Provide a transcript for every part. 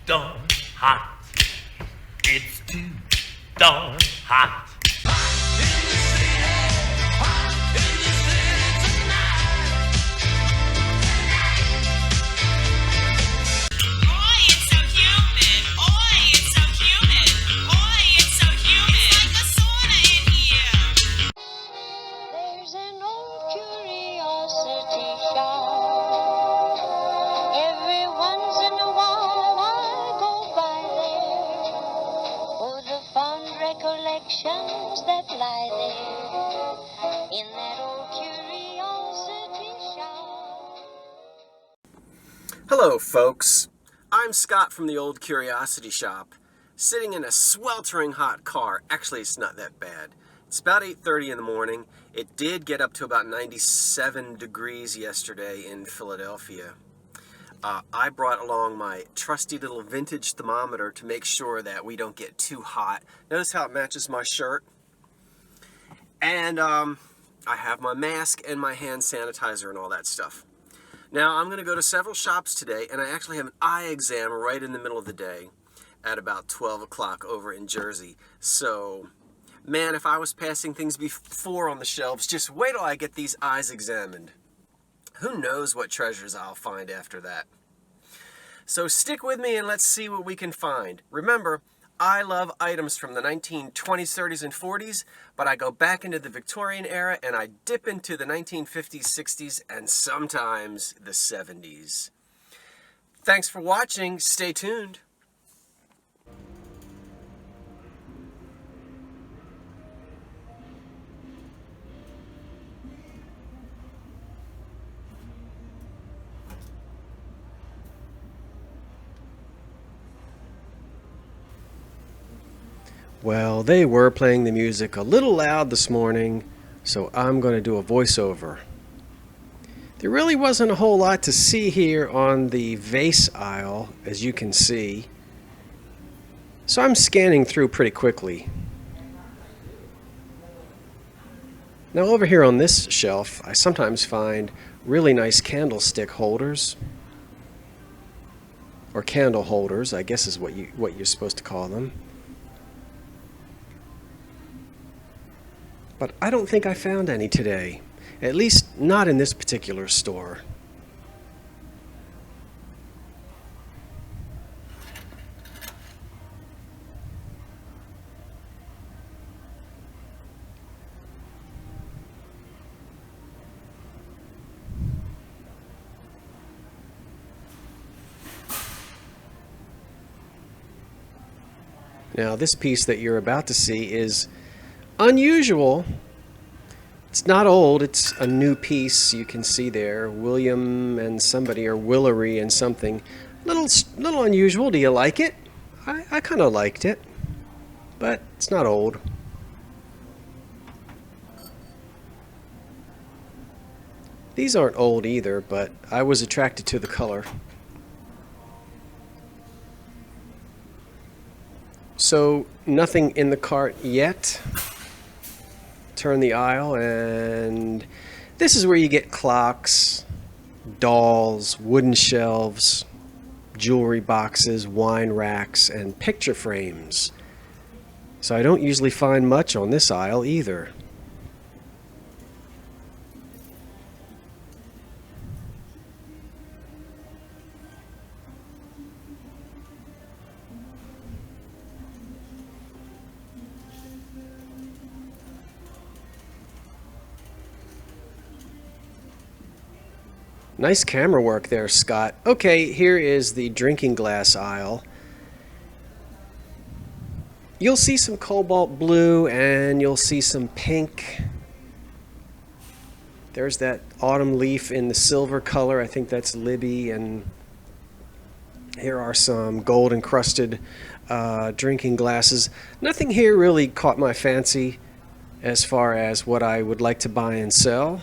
darn hot. It's too darn hot. Recollections that lie there in that old curiosity shop. Hello, folks. I'm Scott from the Old Curiosity Shop, sitting in a sweltering hot car. Actually, it's not that bad. It's about 8:30 in the morning. It did get up to about 97 degrees yesterday in Philadelphia. I brought along my trusty little vintage thermometer to make sure that we don't get too hot. Notice how it matches my shirt. And I have my mask and my hand sanitizer and all that stuff. Now, I'm going to go to several shops today, and I actually have an eye exam right in the middle of the day at about 12 o'clock over in Jersey. So, man, if I was passing things before on the shelves, just wait till I get these eyes examined. Who knows what treasures I'll find after that. So stick with me and let's see what we can find. Remember, I love items from the 1920s, 30s, and 40s, but I go back into the Victorian era and I dip into the 1950s, 60s, and sometimes the 70s. Thanks for watching. Stay tuned. Well, they were playing the music a little loud this morning, so I'm going to do a voiceover. There really wasn't a whole lot to see here on the vase aisle, as you can see, so I'm scanning through pretty quickly. Now over here on this shelf, I sometimes find really nice candlestick holders, or candle holders, I guess is what you're supposed to call them. But I don't think I found any today, at least not in this particular store. Now, this piece that you're about to see is unusual. It's not old, it's a new piece. You can see there William and somebody, or Willery and something. Little unusual. Do you like it? I kind of liked it, but it's not old. These aren't old either, but I was attracted to the color. So nothing in the cart yet. Turn the aisle, and this is where you get clocks, dolls, wooden shelves, jewelry boxes, wine racks, and picture frames. So I don't usually find much on this aisle either. Nice camera work there, Scott. Okay, here is the drinking glass aisle. You'll see some cobalt blue and you'll see some pink. There's that autumn leaf in the silver color. I think that's Libby. And here are some gold encrusted drinking glasses. Nothing here really caught my fancy as far as what I would like to buy and sell.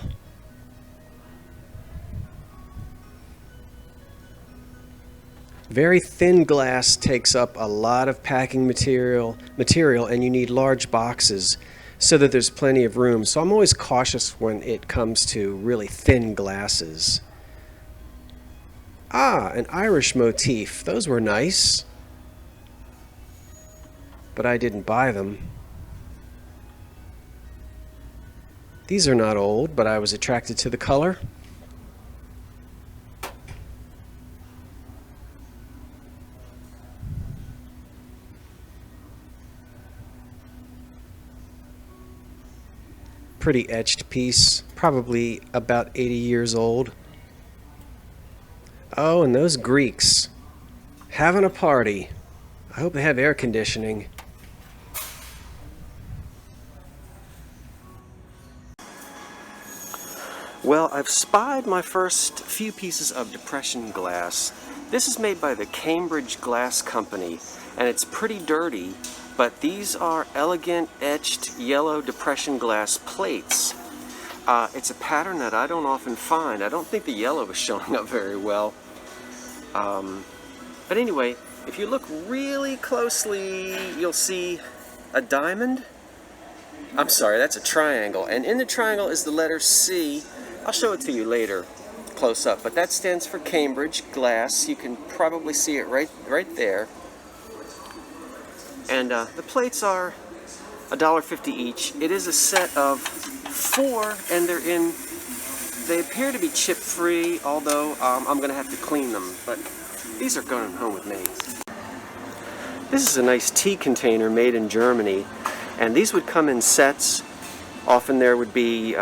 Very thin glass takes up a lot of packing material, and you need large boxes so that there's plenty of room. So I'm always cautious when it comes to really thin glasses. Ah, an Irish motif. Those were nice. but I didn't buy them. These are not old, but I was attracted to the color. Pretty etched piece, probably about 80 years old. Oh, and those Greeks having a party. I hope they have air conditioning. Well, I've spied my first few pieces of depression glass. This is made by the Cambridge Glass Company, and it's pretty dirty, but these are elegant etched yellow depression glass plates. It's a pattern that I don't often find. I don't think the yellow is showing up very well. But anyway, if you look really closely, you'll see a diamond. I'm sorry, that's a triangle. And in the triangle is the letter C. I'll show it to you later, close up. But that stands for Cambridge Glass. You can probably see it right there. And the plates are $1.50 each. It is a set of 4, and they appear to be chip-free, although I'm going to have to clean them. But these are going home with me. This is a nice tea container made in Germany, and these would come in sets. Often there would be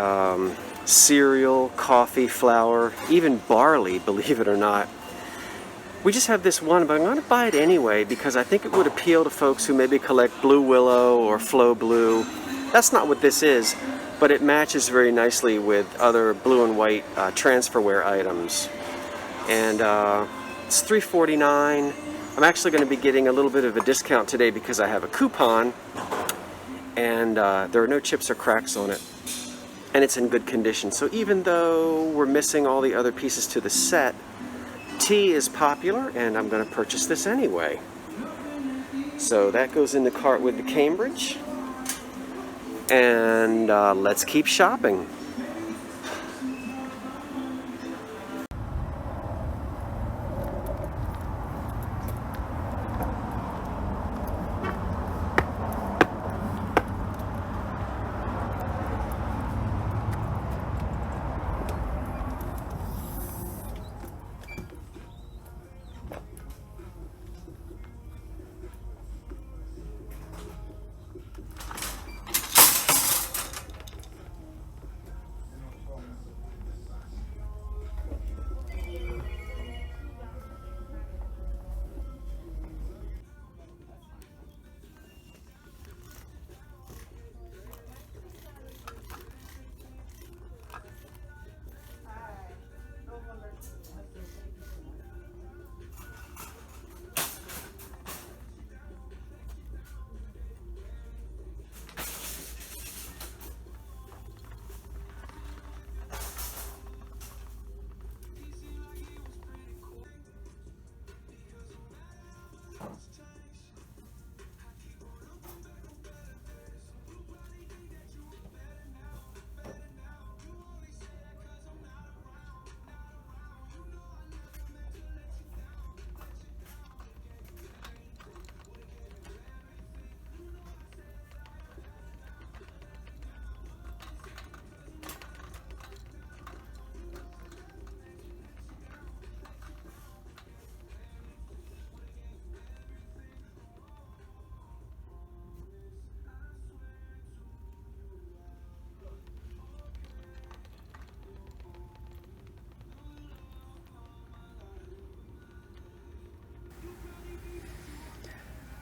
cereal, coffee, flour, even barley, believe it or not. We just have this one, but I'm going to buy it anyway because I think it would appeal to folks who maybe collect Blue Willow or Flo Blue. That's not what this is, but it matches very nicely with other blue and white transferware items. And it's $3.49. I'm actually going to be getting a little bit of a discount today because I have a coupon, and there are no chips or cracks on it. And it's in good condition. So even though we're missing all the other pieces to the set, tea is popular, and I'm going to purchase this anyway. So that goes in the cart with the Cambridge. And let's keep shopping.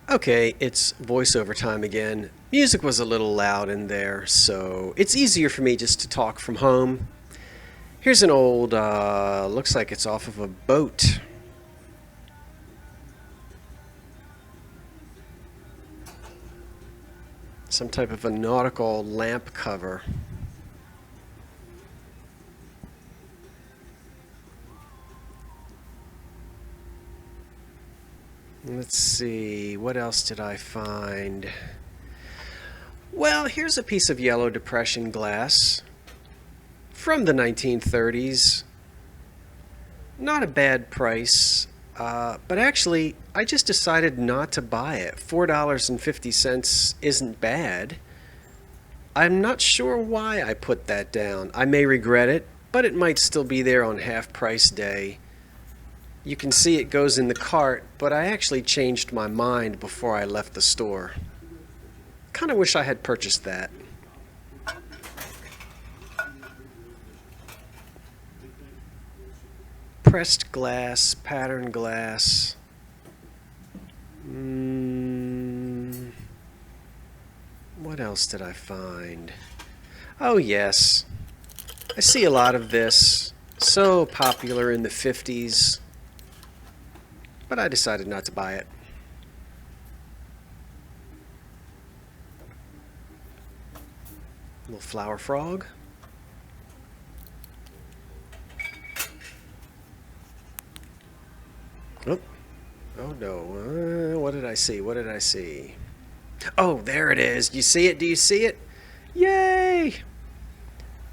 Okay, it's voiceover time again. Music was a little loud in there, so it's easier for me just to talk from home. Here's an old, looks like it's off of a boat. Some type of a nautical lamp cover. Let's see, what else did I find? Well, here's a piece of yellow depression glass from the 1930s. Not a bad price. But actually, I just decided not to buy it. $4.50 isn't bad. I'm not sure why I put that down. I may regret it, but it might still be there on half price day. You can see it goes in the cart, but I actually changed my mind before I left the store. Kind of wish I had purchased that. Pressed glass, patterned glass. What else did I find? Oh yes, I see a lot of this. So popular in the 50s. But I decided not to buy it. Little flower frog. Oh, oh no. What did I see? What did I see? Oh, there it is. You see it? Do you see it? Yay!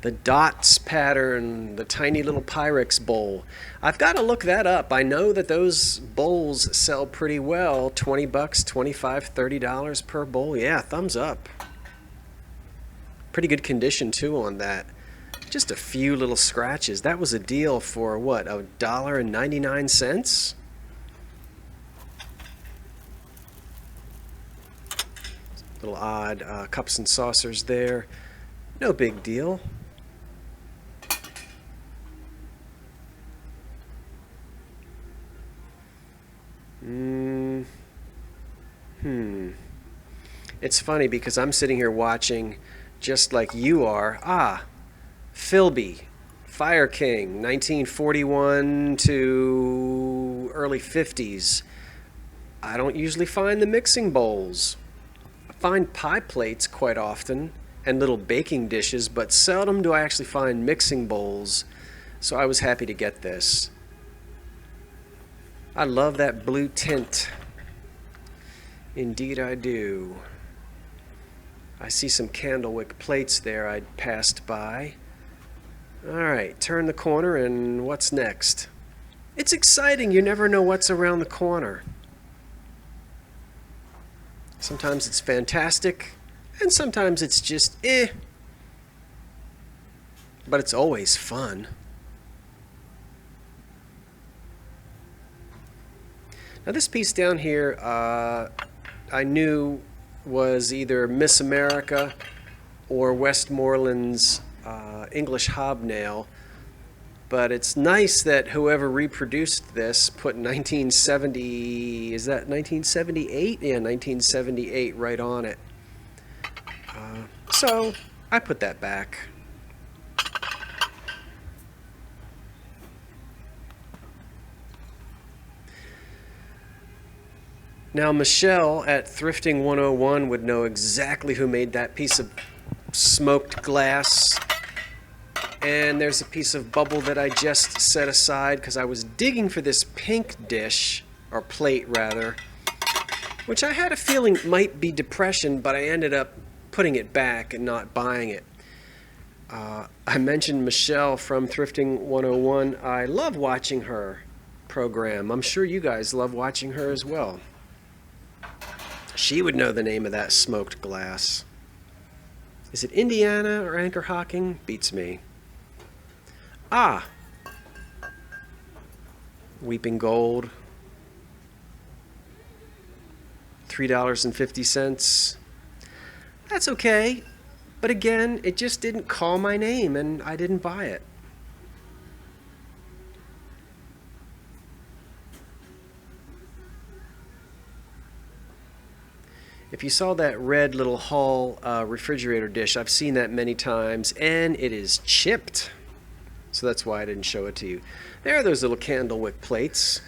The dots pattern, the tiny little Pyrex bowl. I've got to look that up. I know that those bowls sell pretty well. 20 bucks, 25, $30 per bowl. Yeah, thumbs up. Pretty good condition too on that. Just a few little scratches. That was a deal for what, $1.99? Little odd cups and saucers there. No big deal. It's funny because I'm sitting here watching just like you are. Philby, Fire King, 1941 to early 50s. I don't usually find the mixing bowls. I find pie plates quite often and little baking dishes, but seldom do I actually find mixing bowls. So I was happy to get this. I love that blue tint. Indeed I do. I see some candlewick plates there I'd passed by. Alright, turn the corner and what's next? It's exciting, you never know what's around the corner. Sometimes it's fantastic, and sometimes it's just but it's always fun. Now this piece down here, I knew was either Miss America or Westmoreland's English hobnail, but it's nice that whoever reproduced this put 1970, is that 1978? Yeah, 1978 right on it. So I put that back. Now Michelle at Thrifting 101 would know exactly who made that piece of smoked glass. And there's a piece of bubble that I just set aside because I was digging for this pink dish, or plate rather, which I had a feeling might be depression, but I ended up putting it back and not buying it. I mentioned Michelle from Thrifting 101. I love watching her program. I'm sure you guys love watching her as well. She would know the name of that smoked glass. Is it Indiana or Anchor Hocking? Beats me. Weeping Gold. $3.50. That's okay. But again, it just didn't call my name and I didn't buy it. If you saw that red little Hall refrigerator dish, I've seen that many times, and it is chipped. So that's why I didn't show it to you. There are those little candlewick plates.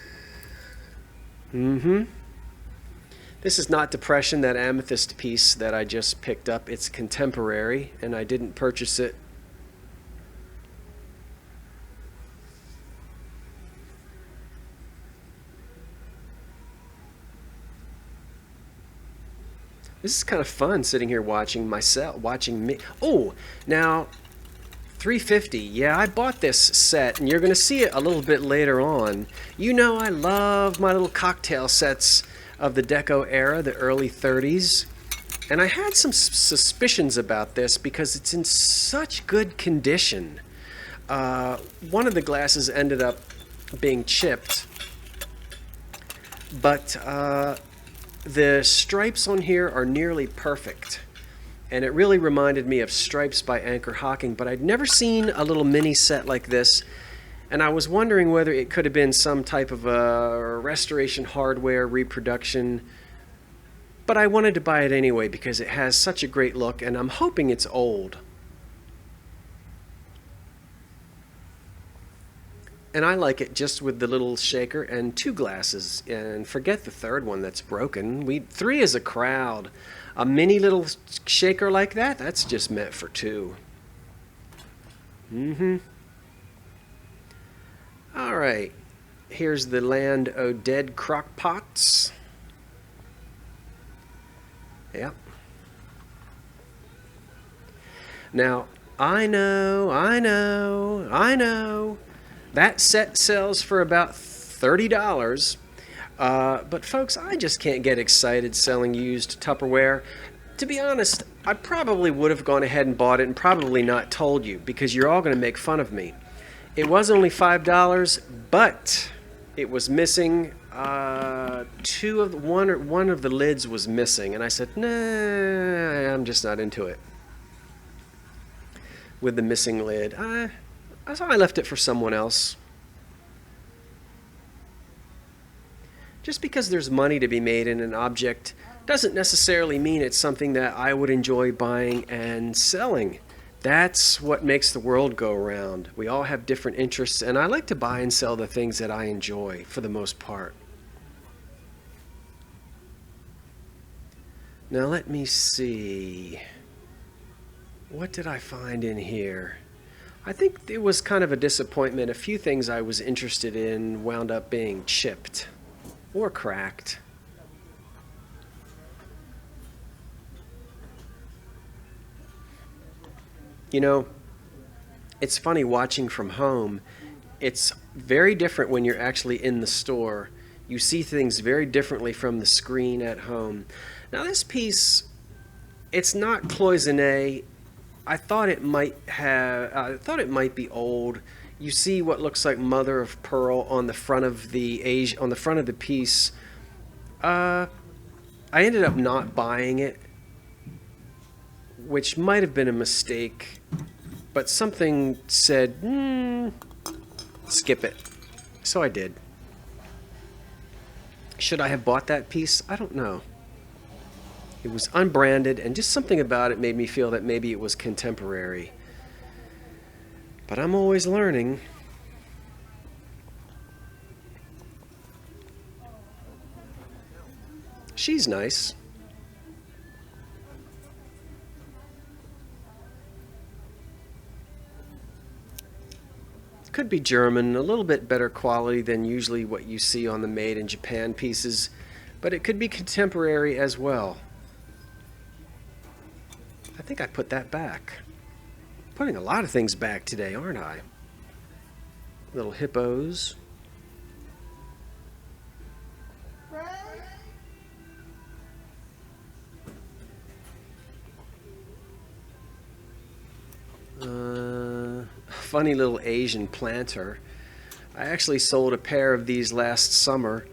This is not Depression, that amethyst piece that I just picked up. It's contemporary, and I didn't purchase it. This is kind of fun sitting here watching myself, watching me. Oh, now, $3.50. Yeah, I bought this set, and you're going to see it a little bit later on. You know I love my little cocktail sets of the Deco era, the early 30s. And I had some suspicions about this because it's in such good condition. One of the glasses ended up being chipped, but the stripes on here are nearly perfect. And it really reminded me of Stripes by Anchor Hocking, but I'd never seen a little mini set like this. And I was wondering whether it could have been some type of a restoration hardware reproduction. But I wanted to buy it anyway because it has such a great look, and I'm hoping it's old. And I like it just with the little shaker and 2 glasses. And forget the third one that's broken. 3 is a crowd. A mini little shaker like that, that's just meant for 2. All right. Here's the Land o' Dead crock pots. Yep. Now, I know. That set sells for about $30. But folks, I just can't get excited selling used Tupperware. To be honest, I probably would have gone ahead and bought it and probably not told you because you're all going to make fun of me. It was only $5, but it was missing one of the lids was missing, and I said, nah, I'm just not into it with the missing lid. So I left it for someone else. Just because there's money to be made in an object doesn't necessarily mean it's something that I would enjoy buying and selling. That's what makes the world go round. We all have different interests, and I like to buy and sell the things that I enjoy for the most part. Now let me see. What did I find in here? I think it was kind of a disappointment. A few things I was interested in wound up being chipped or cracked. You know, it's funny watching from home. It's very different when you're actually in the store. You see things very differently from the screen at home. Now this piece, it's not cloisonné. I thought it might be old. You see what looks like mother of pearl on the front of the piece. I ended up not buying it, which might have been a mistake, but something said, skip it. So I did. Should I have bought that piece? I don't know. It was unbranded, and just something about it made me feel that maybe it was contemporary. But I'm always learning. She's nice. Could be German, a little bit better quality than usually what you see on the made in Japan pieces, but it could be contemporary as well. I think I put that back. Putting a lot of things back today, aren't I? Little hippos. Funny little Asian planter. I actually sold a pair of these last summer.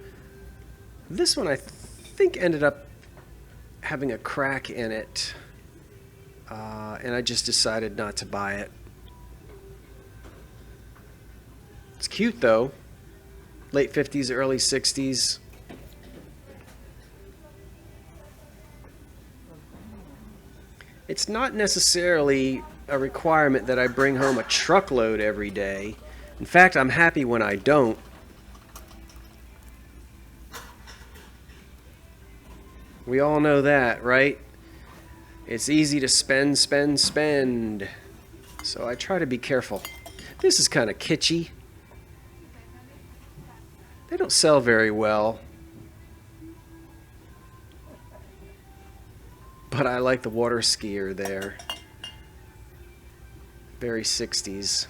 This one I think ended up having a crack in it, and I just decided not to buy it. It's cute though. Late 50s, early 60s. It's not necessarily a requirement that I bring home a truckload every day. In fact, I'm happy when I don't. We all know that, right? It's easy to spend. So I try to be careful. This is kind of kitschy. They don't sell very well. But I like the water skier there. Very 60s.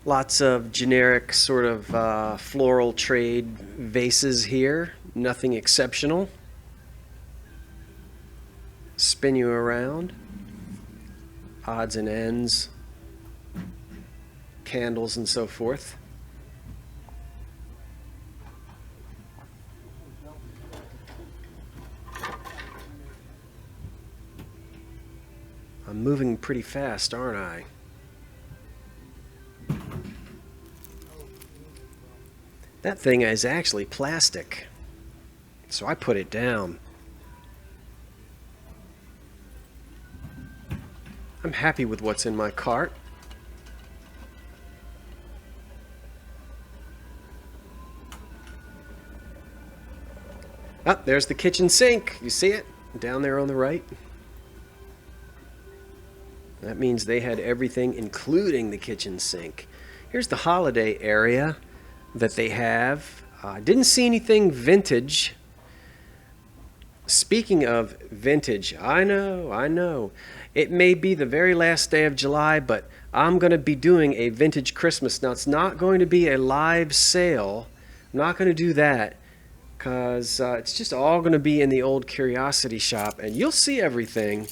Lots of generic sort of floral trade vases here. Nothing exceptional. Spin you around. Odds and ends. Candles and so forth. I'm moving pretty fast, aren't I? That thing is actually plastic, so I put it down. I'm happy with what's in my cart. Ah, there's the kitchen sink. You see it? Down there on the right. That means they had everything, including the kitchen sink. Here's the holiday area that they have. I didn't see anything vintage. Speaking of vintage, I know. It may be the very last day of July, but I'm going to be doing a vintage Christmas. Now, it's not going to be a live sale. I'm not going to do that because it's just all going to be in the Old Curiosity Shop, and you'll see everything.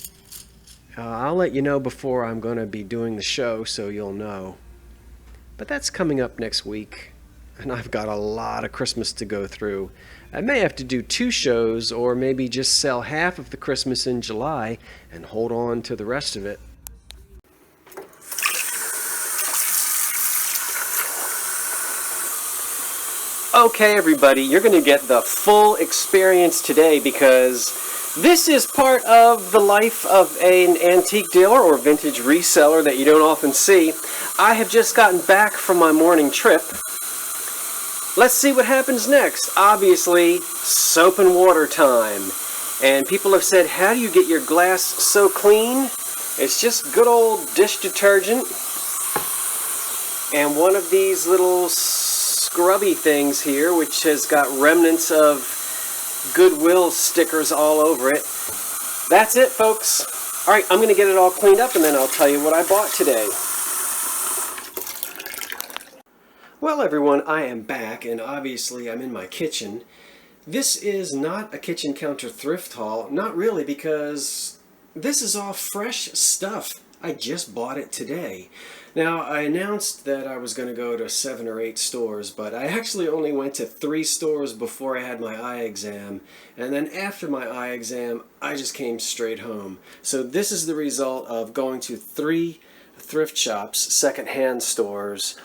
I'll let you know before I'm going to be doing the show, so you'll know. But that's coming up next week. And I've got a lot of Christmas to go through. I may have to do 2 shows or maybe just sell half of the Christmas in July and hold on to the rest of it. Okay, everybody, you're going to get the full experience today because this is part of the life of an antique dealer or vintage reseller that you don't often see. I have just gotten back from my morning trip. Let's see what happens next. Obviously, soap and water time. And people have said, how do you get your glass so clean? It's just good old dish detergent. And one of these little scrubby things here, which has got remnants of Goodwill stickers all over it. That's it, folks. All right, I'm going to get it all cleaned up and then I'll tell you what I bought today. Well, everyone, I am back, and obviously I'm in my kitchen. This is not a kitchen counter thrift haul, not really, because this is all fresh stuff. I just bought it today. Now, I announced that I was going to go to 7 or 8 stores, but I actually only went to 3 stores before I had my eye exam, and then after my eye exam, I just came straight home. So this is the result of going to 3 thrift shops, secondhand stores,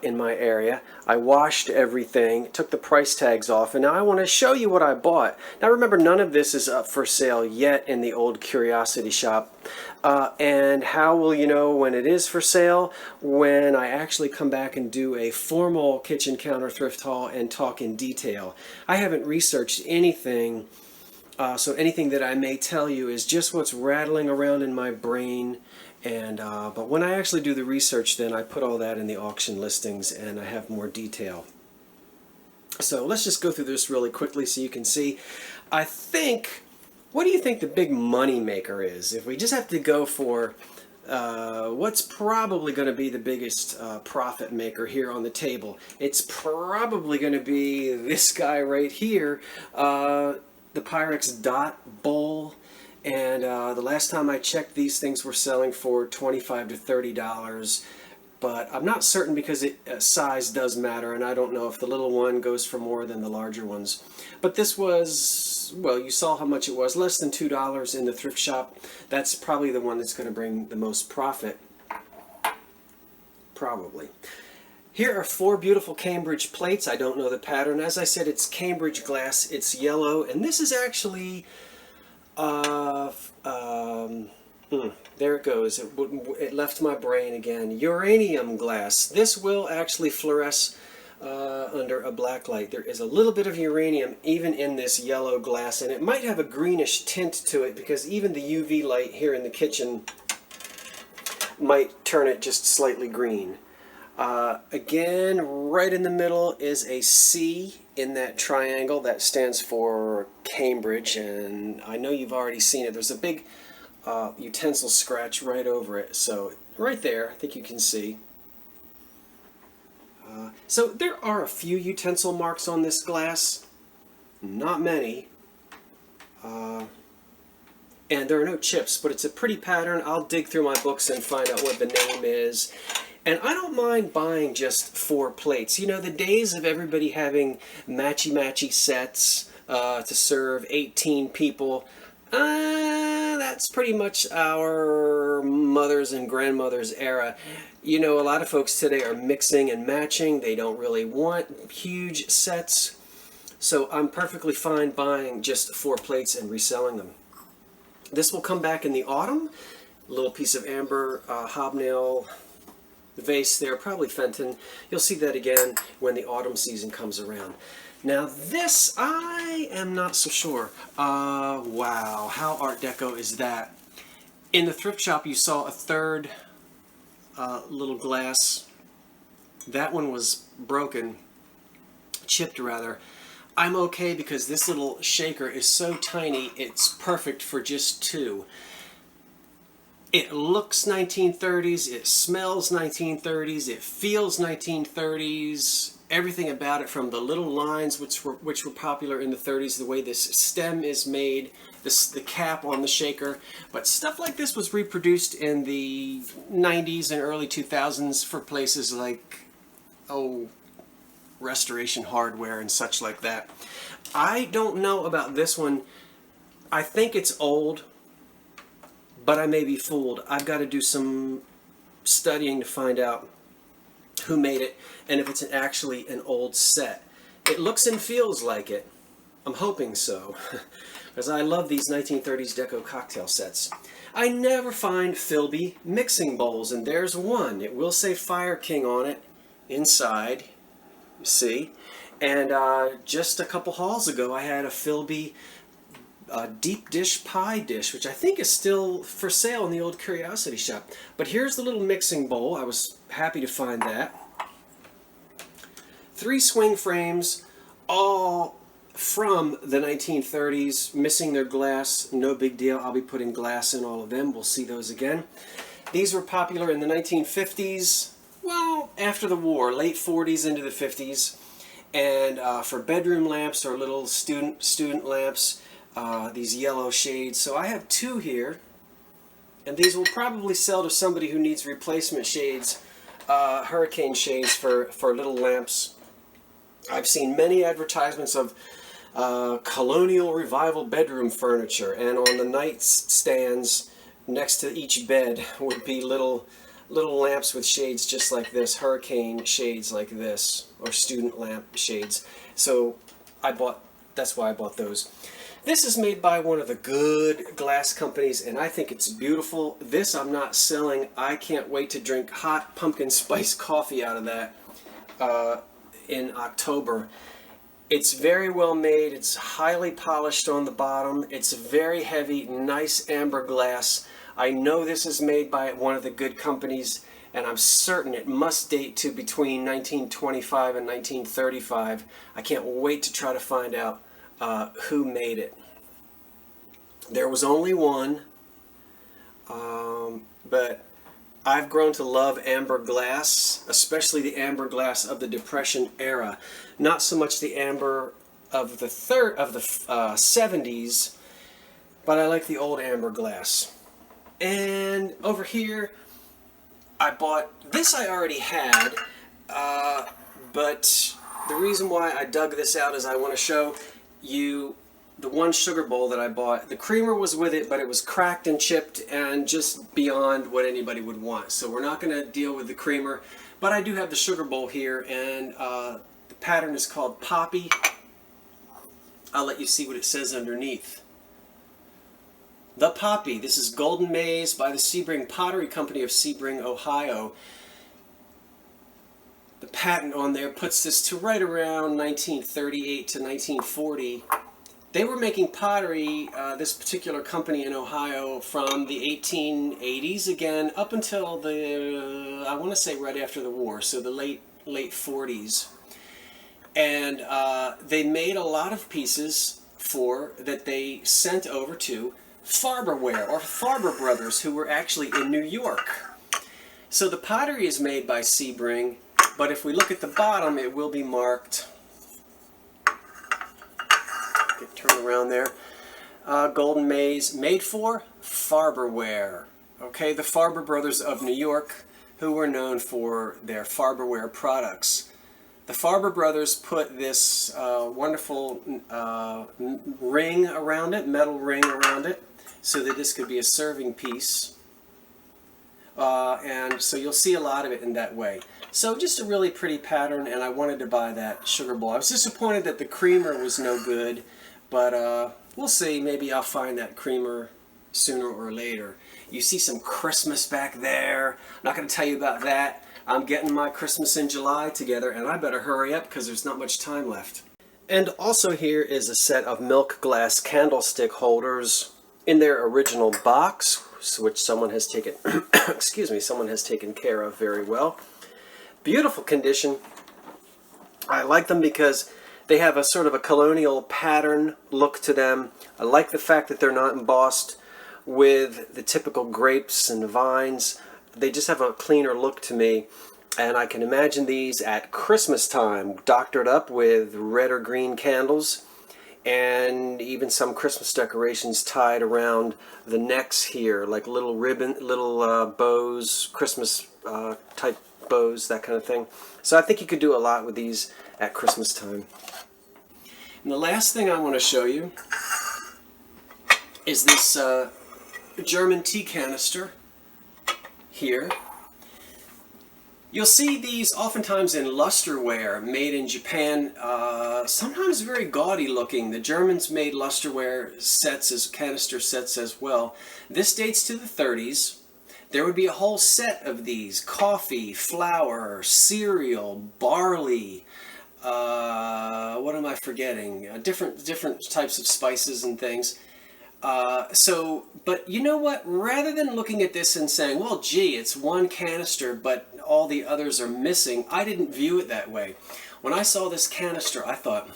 in my area. I washed everything, took the price tags off, and now I want to show you what I bought. Now remember, none of this is up for sale yet in the Old Curiosity Shop. And how will you know when it is for sale? When I actually come back and do a formal kitchen counter thrift haul and talk in detail. I haven't researched anything, so anything that I may tell you is just what's rattling around in my brain. And but when I actually do the research, then I put all that in the auction listings and I have more detail. So let's just go through this really quickly so you can see. I think, what do you think the big money maker is? If we just have to go for what's probably going to be the biggest profit maker here on the table, it's probably going to be this guy right here, the Pyrex Dot Bowl. And the last time I checked, these things were selling for $25 to $30. But I'm not certain because size does matter, and I don't know if the little one goes for more than the larger ones. But this was, well, you saw how much it was, less than $2 in the thrift shop. That's probably the one that's going to bring the most profit. Probably. Here are 4 beautiful Cambridge plates. I don't know the pattern. As I said, it's Cambridge glass. It's yellow, and this is actually... there it goes. It left my brain again. Uranium glass. This will actually fluoresce under a black light. There is a little bit of uranium even in this yellow glass, and it might have a greenish tint to it because even the UV light here in the kitchen might turn it just slightly green. Again, right in the middle is a C in that triangle. That stands for Cambridge, and I know you've already seen it. There's a big utensil scratch right over it, so right there, I think you can see. So there are a few utensil marks on this glass, not many, and there are no chips, but it's a pretty pattern. I'll dig through my books and find out what the name is. And I don't mind buying just 4 plates. You know, the days of everybody having matchy-matchy sets to serve 18 people, that's pretty much our mothers and grandmothers' era. You know, a lot of folks today are mixing and matching. They don't really want huge sets. So I'm perfectly fine buying just 4 plates and reselling them. This will come back in the autumn. A little piece of amber hobnail vase there, probably Fenton. You'll see that again when the autumn season comes around. Now this, I am not so sure. Wow, how Art Deco is that? In the thrift shop you saw a third little glass. That one was broken, chipped rather. I'm okay because this little shaker is so tiny, it's perfect for just 2. It looks 1930s, it smells 1930s, it feels 1930s. Everything about it, from the little lines which were popular in the 30s, the way this stem is made, the cap on the shaker. But stuff like this was reproduced in the 90s and early 2000s for places like, Restoration Hardware and such like that. I don't know about this one. I think it's old, but I may be fooled. I've got to do some studying to find out who made it and if it's actually an old set. It looks and feels like it. I'm hoping so, because I love these 1930s deco cocktail sets. I never find Philby mixing bowls, and there's one. It will say Fire King on it inside, you see. And just a couple hauls ago I had a Philby deep dish pie dish, which I think is still for sale in the Old Curiosity Shop. But here's the little mixing bowl. I was happy to find that. 3 swing frames, all from the 1930s, missing their glass. No big deal. I'll be putting glass in all of them. We'll see those again. These were popular in the 1950s, well, after the war, late 40s into the 50s. And for bedroom lamps or little student lamps, these yellow shades. So I have 2 here, and these will probably sell to somebody who needs replacement shades, hurricane shades for little lamps. I've seen many advertisements of colonial revival bedroom furniture, and on the nightstands next to each bed would be little lamps with shades just like this, hurricane shades like this, or student lamp shades. So that's why I bought those. This is made by one of the good glass companies, and I think it's beautiful. This I'm not selling. I can't wait to drink hot pumpkin spice coffee out of that in October. It's very well made. It's highly polished on the bottom. It's very heavy, nice amber glass. I know this is made by one of the good companies, and I'm certain it must date to between 1925 and 1935. I can't wait to try to find out who made it. There was only one, but I've grown to love amber glass, especially the amber glass of the Depression era. Not so much the amber of the 70s, but I like the old amber glass. And over here, I bought this. I already had, but the reason why I dug this out is I want to show you the one sugar bowl that I bought. The creamer was with it, but it was cracked and chipped and just beyond what anybody would want. So we're not going to deal with the creamer, but I do have the sugar bowl here, and the pattern is called Poppy. I'll let you see what it says underneath. The Poppy. This is Golden Maize by the Sebring Pottery Company of Sebring, Ohio. The patent on there puts this to right around 1938 to 1940. They were making pottery, this particular company in Ohio, from the 1880s, again, up until the, I want to say right after the war, so the late 40s. And they made a lot of pieces that they sent over to Farberware, or Farber Brothers, who were actually in New York. So the pottery is made by Sebring, but if we look at the bottom, it will be marked, turn around there, Golden Maze, made for Farberware. Okay, the Farber Brothers of New York, who were known for their Farberware products. The Farber Brothers put this wonderful ring around it, metal ring around it, so that this could be a serving piece. And so you'll see a lot of it in that way. So just a really pretty pattern, and I wanted to buy that sugar bowl. I was disappointed that the creamer was no good, but we'll see. Maybe I'll find that creamer sooner or later. You see some Christmas back there. I'm not going to tell you about that. I'm getting my Christmas in July together, and I better hurry up because there's not much time left. And also here is a set of milk glass candlestick holders in their original box, which someone has taken, excuse me, someone has taken care of very well. Beautiful condition. I like them because they have a sort of a colonial pattern look to them. I like the fact that they're not embossed with the typical grapes and vines. They just have a cleaner look to me, and I can imagine these at Christmas time, doctored up with red or green candles, and even some Christmas decorations tied around the necks here, like little ribbon, little bows, Christmas type bows, that kind of thing. So I think you could do a lot with these at Christmas time. And the last thing I want to show you is this German tea canister here. You'll see these oftentimes in lusterware made in Japan, sometimes very gaudy looking. The Germans made lusterware sets, as canister sets as well. This dates to the 30s. There would be a whole set of these: coffee, flour, cereal, barley, what am I forgetting? Different types of spices and things. But you know what? Rather than looking at this and saying, well, gee, it's one canister, but all the others are missing, I didn't view it that way. When I saw this canister, I thought,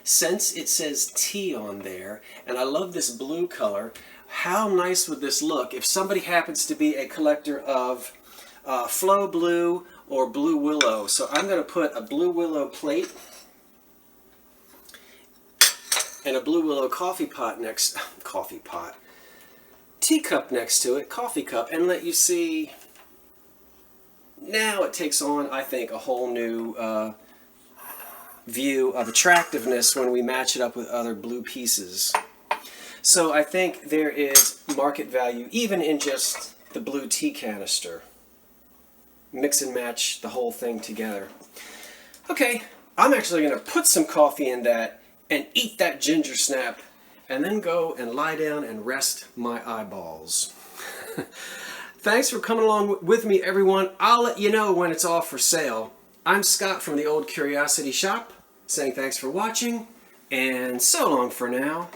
since it says tea on there, and I love this blue color, how nice would this look if somebody happens to be a collector of Flow Blue or Blue Willow. So I'm going to put a Blue Willow plate and a Blue Willow teacup next to it, coffee cup, and let you see. Now it takes on, I think, a whole new view of attractiveness when we match it up with other blue pieces. So I think there is market value even in just the blue tea canister. Mix and match the whole thing together. Okay, I'm actually going to put some coffee in that and eat that ginger snap, and then go and lie down and rest my eyeballs. Thanks for coming along with me, everyone. I'll let you know when it's all for sale. I'm Scott from the Old Curiosity Shop, saying thanks for watching, and so long for now.